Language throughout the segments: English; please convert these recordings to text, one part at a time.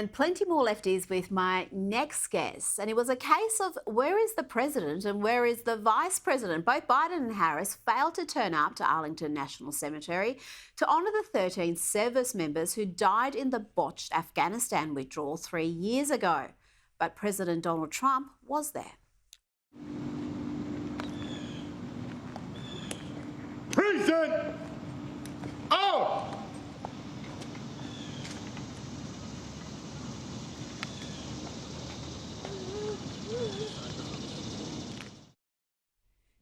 And plenty more lefties with my next guest. And it was a case of where is the president and where is the vice president? Both Biden and Harris failed to turn up to Arlington National Cemetery to honour the 13 service members who died in the botched Afghanistan withdrawal 3 years ago. But President Donald Trump was there. Present! Out!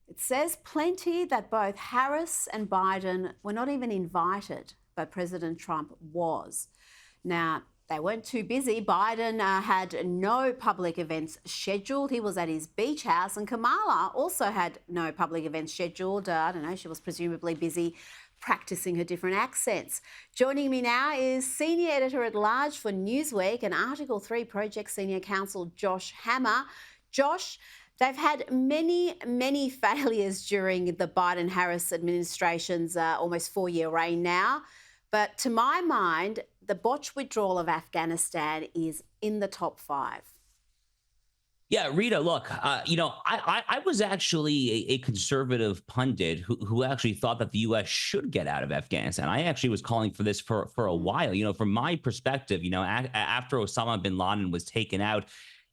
It says plenty that both Harris and Biden were not even invited, but President Trump was. Now, they weren't too busy. Biden had no public events scheduled. He was at his beach house, and Kamala also had no public events scheduled. I don't know, she was presumably busy practicing her different accents. Joining me now is Senior Editor-at-Large for Newsweek and Article 3 Project Senior Counsel Josh Hammer. Josh, they've had many failures during the Biden-Harris administration's almost 4-year reign now. But to my mind, the botched withdrawal of Afghanistan is in the top 5. Yeah, Rita, look, I was actually a conservative pundit who actually thought that the U.S. should get out of Afghanistan. I actually was calling for this for a while. From my perspective, after Osama bin Laden was taken out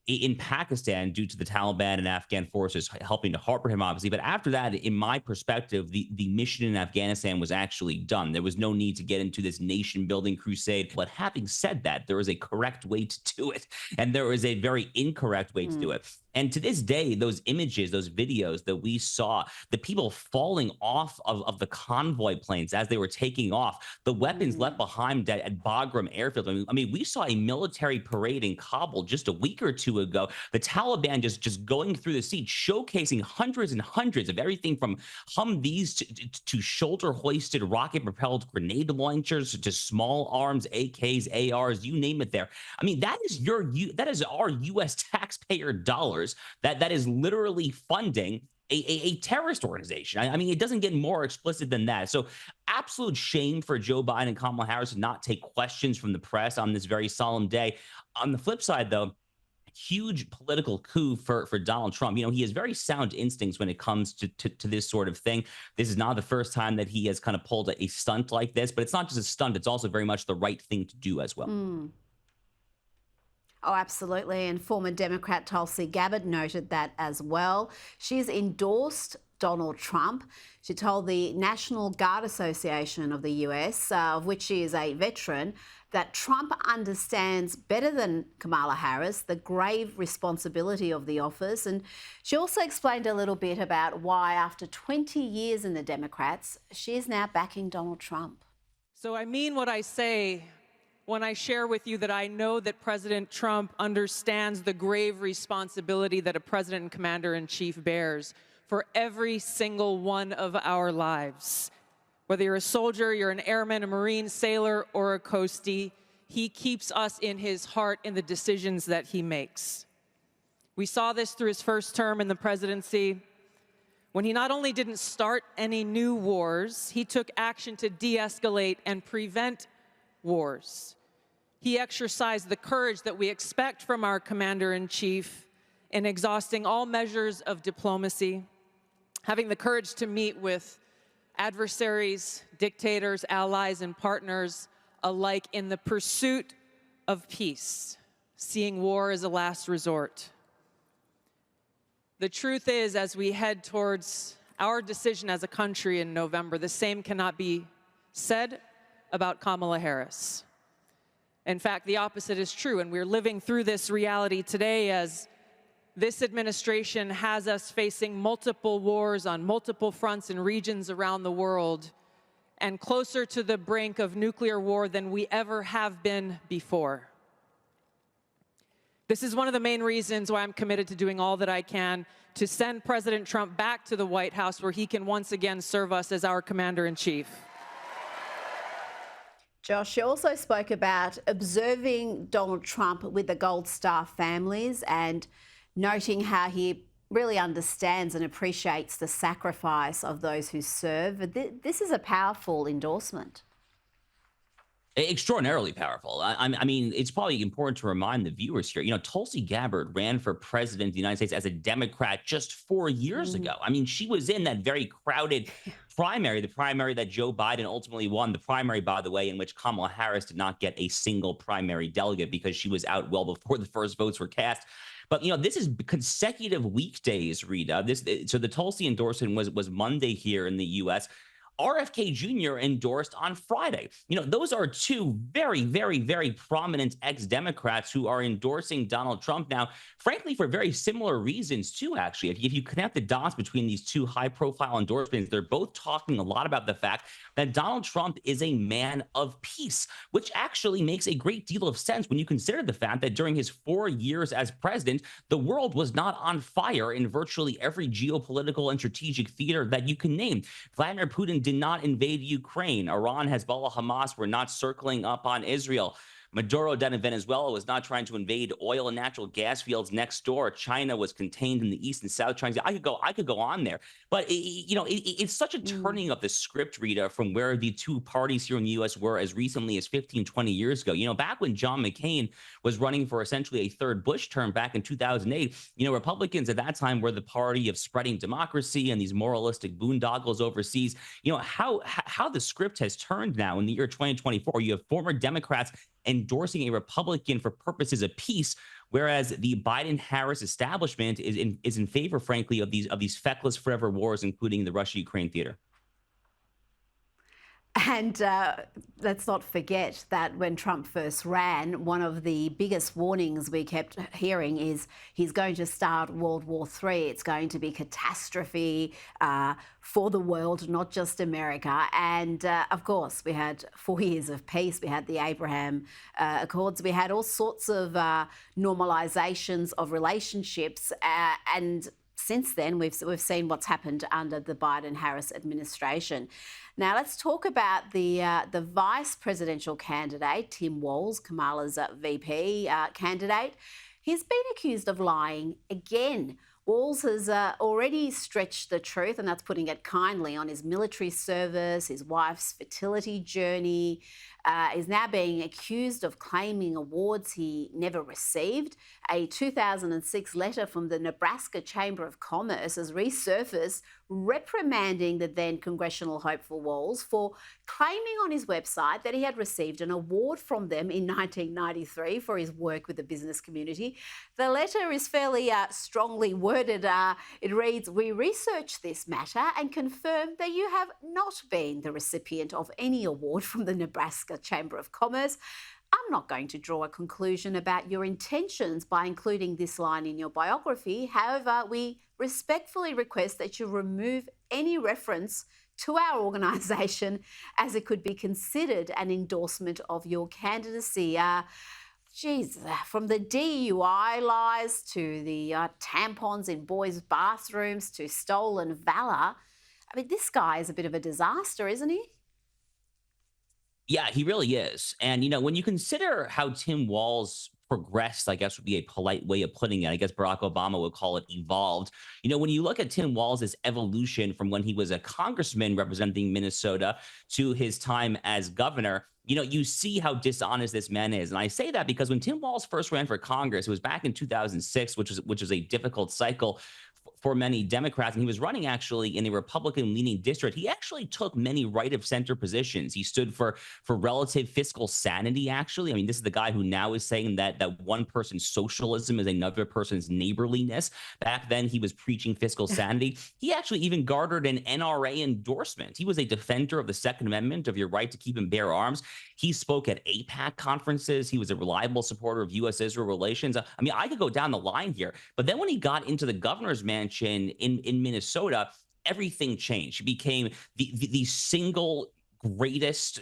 in Pakistan due to the Taliban and Afghan forces helping to harbor him, obviously. But after that, in my perspective, the mission in Afghanistan was actually done. There was no need to get into this nation-building crusade. But having said that, there is a correct way to do it, and there is a very incorrect way to do it. And to this day, those images, those videos that we saw, the people falling off of the convoy planes as they were taking off, the weapons left behind at Bagram airfield. I mean, we saw a military parade in Kabul just a week or two ago. The Taliban just going through the streets, showcasing hundreds and hundreds of everything from Humvees to shoulder-hoisted rocket-propelled grenade launchers to small arms, AKs, ARs, you name it there. I mean, that is our U.S. taxpayer dollars that is literally funding a terrorist organization. I mean, it doesn't get more explicit than that. So absolute shame for Joe Biden and Kamala Harris to not take questions from the press on this very solemn day. On the flip side, though, huge political coup for Donald Trump. He has very sound instincts when it comes to this sort of thing. This is not the first time that he has kind of pulled a stunt like this, but it's not just a stunt. It's also very much the right thing to do as well. Oh, absolutely. And former Democrat Tulsi Gabbard noted that as well. She's endorsed Donald Trump. She told the National Guard Association of the US, of which she is a veteran, that Trump understands better than Kamala Harris the grave responsibility of the office. And she also explained a little bit about why, after 20 years in the Democrats, she is now backing Donald Trump. So I mean what I say when I share with you that I know that President Trump understands the grave responsibility that a president and commander-in-chief bears for every single one of our lives. Whether you're a soldier, you're an airman, a Marine, sailor, or a coastie, he keeps us in his heart in the decisions that he makes. We saw this through his first term in the presidency, when he not only didn't start any new wars, he took action to de-escalate and prevent wars. He exercised the courage that we expect from our commander-in-chief in exhausting all measures of diplomacy, having the courage to meet with adversaries, dictators, allies, and partners alike in the pursuit of peace, seeing war as a last resort. The truth is, as we head towards our decision as a country in November, the same cannot be said about Kamala Harris. In fact, the opposite is true, and we're living through this reality today as this administration has us facing multiple wars on multiple fronts and regions around the world, and closer to the brink of nuclear war than we ever have been before. This is one of the main reasons why I'm committed to doing all that I can to send President Trump back to the White House, where he can once again serve us as our commander-in-chief. Josh, she also spoke about observing Donald Trump with the Gold Star families and noting how he really understands and appreciates the sacrifice of those who serve. This is a powerful endorsement. Extraordinarily powerful. I mean, it's probably important to remind the viewers here. Tulsi Gabbard ran for president of the United States as a Democrat just 4 years ago. I mean, she was in that very crowded primary, the primary that Joe Biden ultimately won. The primary, by the way, in which Kamala Harris did not get a single primary delegate because she was out well before the first votes were cast. But this is consecutive weekdays, Rita. So the Tulsi endorsement was Monday here in the U.S. RFK Jr. endorsed on Friday. Those are two very, very, very prominent ex-Democrats who are endorsing Donald Trump now, frankly, for very similar reasons, too, actually. If you connect the dots between these two high-profile endorsements, they're both talking a lot about the fact that Donald Trump is a man of peace, which actually makes a great deal of sense when you consider the fact that during his 4 years as president, the world was not on fire in virtually every geopolitical and strategic theater that you can name. Vladimir Putin did not invade Ukraine. Iran, Hezbollah, Hamas were not circling up on Israel. Maduro down in Venezuela was not trying to invade oil and natural gas fields next door. China was contained in the East and South China. I could go on there, but it's such a turning of the script, Rita, from where the two parties here in the U.S. were as recently as 15, 20 years ago. Back when John McCain was running for essentially a third Bush term back in 2008, Republicans at that time were the party of spreading democracy and these moralistic boondoggles overseas. How the script has turned now in the year 2024. You have former Democrats endorsing a Republican for purposes of peace, whereas the Biden-Harris establishment is in favor, frankly, of these feckless forever wars, including the Russia-Ukraine theater. And let's not forget that when Trump first ran, one of the biggest warnings we kept hearing is he's going to start World War III. It's going to be catastrophe for the world, not just America. And of course, we had 4 years of peace. We had the Abraham Accords. We had all sorts of normalizations of relationships. And since then, we've seen what's happened under the Biden-Harris administration. Now, let's talk about the vice presidential candidate, Tim Walz, Kamala's VP candidate. He's been accused of lying again. Walz has already stretched the truth, and that's putting it kindly, on his military service, his wife's fertility journey. Is now being accused of claiming awards he never received. A 2006 letter from the Nebraska Chamber of Commerce has resurfaced, reprimanding the then congressional hopeful Walz for claiming on his website that he had received an award from them in 1993 for his work with the business community. The letter is fairly strongly worded. It reads, "We researched this matter and confirmed that you have not been the recipient of any award from the Nebraska Chamber of Commerce. I'm not going to draw a conclusion about your intentions by including this line in your biography. However, we respectfully request that you remove any reference to our organisation, as it could be considered an endorsement of your candidacy." From the DUI lies to the tampons in boys' bathrooms to stolen valour. I mean, this guy is a bit of a disaster, isn't he? Yeah, he really is. And, when you consider how Tim Walz progressed, I guess would be a polite way of putting it. I guess Barack Obama would call it evolved. When you look at Tim Walz's evolution from when he was a congressman representing Minnesota to his time as governor, you see how dishonest this man is. And I say that because when Tim Walz first ran for Congress, it was back in 2006, which was a difficult cycle for many Democrats, and he was running actually in a Republican-leaning district. He actually took many right-of-center positions. He stood for relative fiscal sanity, actually. I mean, this is the guy who now is saying that one person's socialism is another person's neighborliness. Back then, he was preaching fiscal sanity. He actually even garnered an NRA endorsement. He was a defender of the Second Amendment, of your right to keep and bear arms. He spoke at AIPAC conferences. He was a reliable supporter of U.S.-Israel relations. I mean, I could go down the line here. But then when he got into the governor's mansion in Minnesota, everything changed. He became the single greatest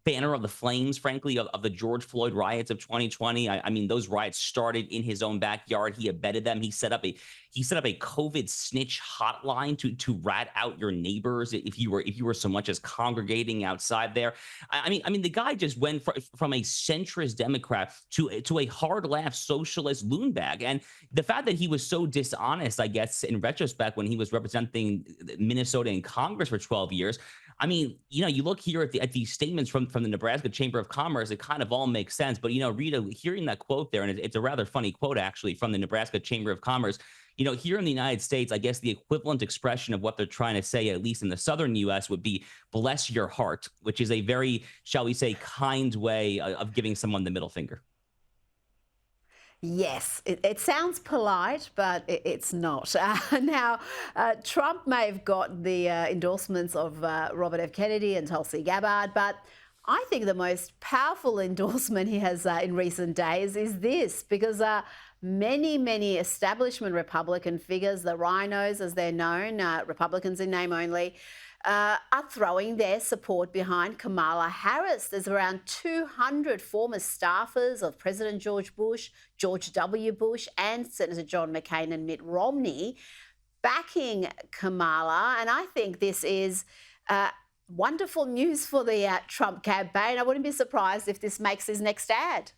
banner of the flames, frankly, of the George Floyd riots of 2020. I mean, those riots started in his own backyard. He abetted them. He set up a COVID snitch hotline to rat out your neighbors if you were so much as congregating outside there. I mean, the guy just went from a centrist Democrat to a hard laugh socialist loonbag. And the fact that he was so dishonest, I guess, in retrospect, when he was representing Minnesota in Congress for 12 years, I mean, you look here at these statements from the Nebraska Chamber of Commerce, it kind of all makes sense. But, Rita, hearing that quote there, and it's a rather funny quote, actually, from the Nebraska Chamber of Commerce, here in the United States, I guess the equivalent expression of what they're trying to say, at least in the southern U.S., would be bless your heart, which is a very, shall we say, kind way of giving someone the middle finger. Yes, it sounds polite, but it's not. Now, Trump may have got the endorsements of Robert F. Kennedy and Tulsi Gabbard, but I think the most powerful endorsement he has in recent days is this, because many establishment Republican figures, the rhinos as they're known, Republicans in name only, are throwing their support behind Kamala Harris. There's around 200 former staffers of President George Bush, George W. Bush, and Senator John McCain and Mitt Romney backing Kamala. And I think this is wonderful news for the Trump campaign. I wouldn't be surprised if this makes his next ad.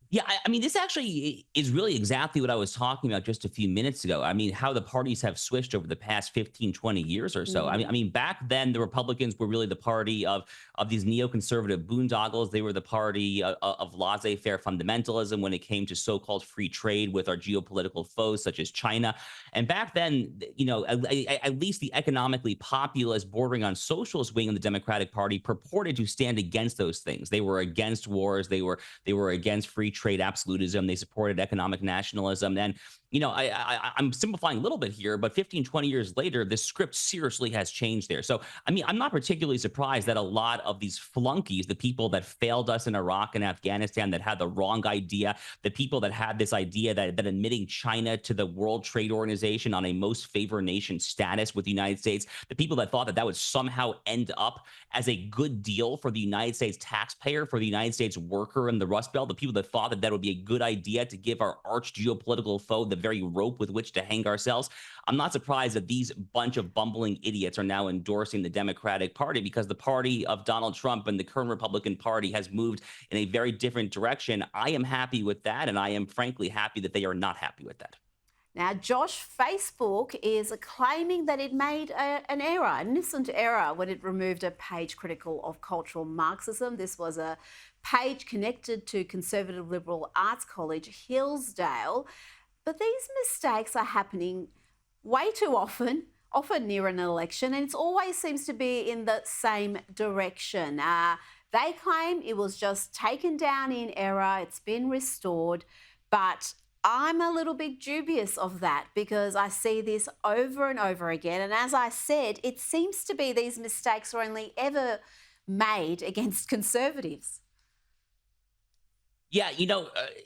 Yeah, I mean, this actually is really exactly what I was talking about just a few minutes ago. I mean, how the parties have switched over the past 15, 20 years or so. I mean, back then, the Republicans were really the party of these neoconservative boondoggles. They were the party of laissez-faire fundamentalism when it came to so-called free trade with our geopolitical foes, such as China. And back then, at least the economically populist, bordering on socialist wing of the Democratic Party purported to stand against those things. They were against wars. They were against free trade absolutism. They supported economic nationalism. And, I'm simplifying a little bit here, but 15, 20 years later, the script seriously has changed there. So, I mean, I'm not particularly surprised that a lot of these flunkies, the people that failed us in Iraq and Afghanistan, that had the wrong idea, the people that had this idea that admitting China to the World Trade Organization on a most favored nation status with the United States, the people that thought that would somehow end up as a good deal for the United States taxpayer, for the United States worker in the Rust Belt, the people that thought that would be a good idea to give our arch geopolitical foe the very rope with which to hang ourselves. I'm not surprised that these bunch of bumbling idiots are now endorsing the Democratic Party, because the party of Donald Trump and the current Republican Party has moved in a very different direction. I am happy with that, and I am frankly happy that they are not happy with that. Now, Josh, Facebook is claiming that it made an error, an innocent error, when it removed a page critical of cultural Marxism. This was a page connected to Conservative Liberal Arts College Hillsdale. But these mistakes are happening way too often near an election, and it always seems to be in the same direction. They claim it was just taken down in error, it's been restored, but I'm a little bit dubious of that, because I see this over and over again. And as I said, it seems to be these mistakes are only ever made against conservatives. Yeah,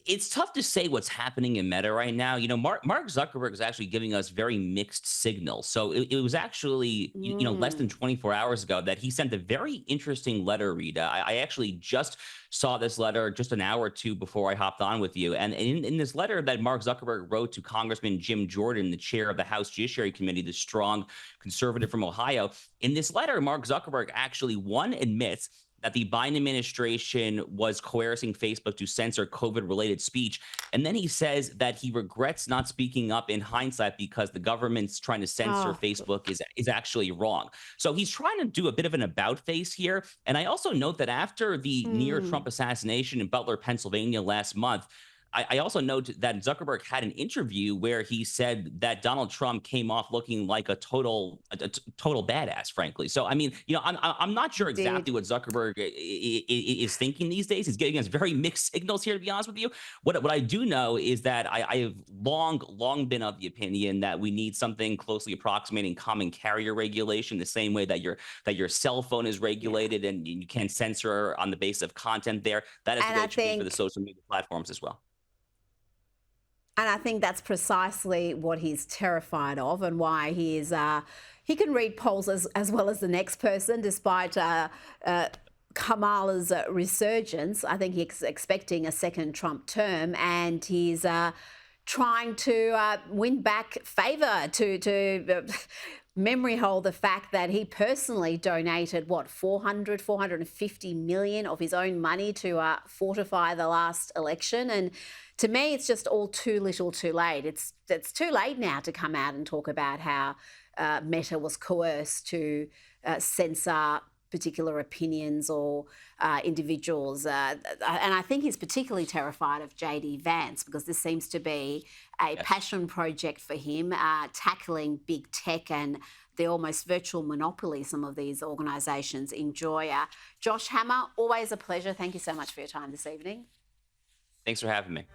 it's tough to say what's happening in Meta right now. Mark Zuckerberg is actually giving us very mixed signals. So it was actually, less than 24 hours ago that he sent a very interesting letter, Rita. I actually just saw this letter just an hour or two before I hopped on with you. And in this letter that Mark Zuckerberg wrote to Congressman Jim Jordan, the chair of the House Judiciary Committee, the strong conservative from Ohio, in this letter, Mark Zuckerberg actually, admits that the Biden administration was coercing Facebook to censor COVID-related speech. And then he says that he regrets not speaking up in hindsight because the government's trying to censor Facebook is actually wrong. So he's trying to do a bit of an about face here. And I also note that after the near Trump assassination in Butler, Pennsylvania last month, I also note that Zuckerberg had an interview where he said that Donald Trump came off looking like a total badass, frankly. So, I mean, I'm not sure exactly what Zuckerberg is thinking these days. He's giving us very mixed signals here, to be honest with you. What I do know is that I have long been of the opinion that we need something closely approximating common carrier regulation, the same way that your cell phone is regulated and you can't censor on the basis of content there. That is the way it should be for the social media platforms as well. And I think that's precisely what he's terrified of, and why he is. He can read polls as well as the next person, despite Kamala's resurgence. I think he's expecting a second Trump term, and he's trying to win back favour, to memory hold the fact that he personally donated, 450 million of his own money to fortify the last election. And to me, it's just all too little too late. It's too late now to come out and talk about how Meta was coerced to censor particular opinions or individuals. And I think he's particularly terrified of JD Vance because this seems to be a passion project for him, tackling big tech and the almost virtual monopoly some of these organisations enjoy. Josh Hammer, always a pleasure. Thank you so much for your time this evening. Thanks for having me.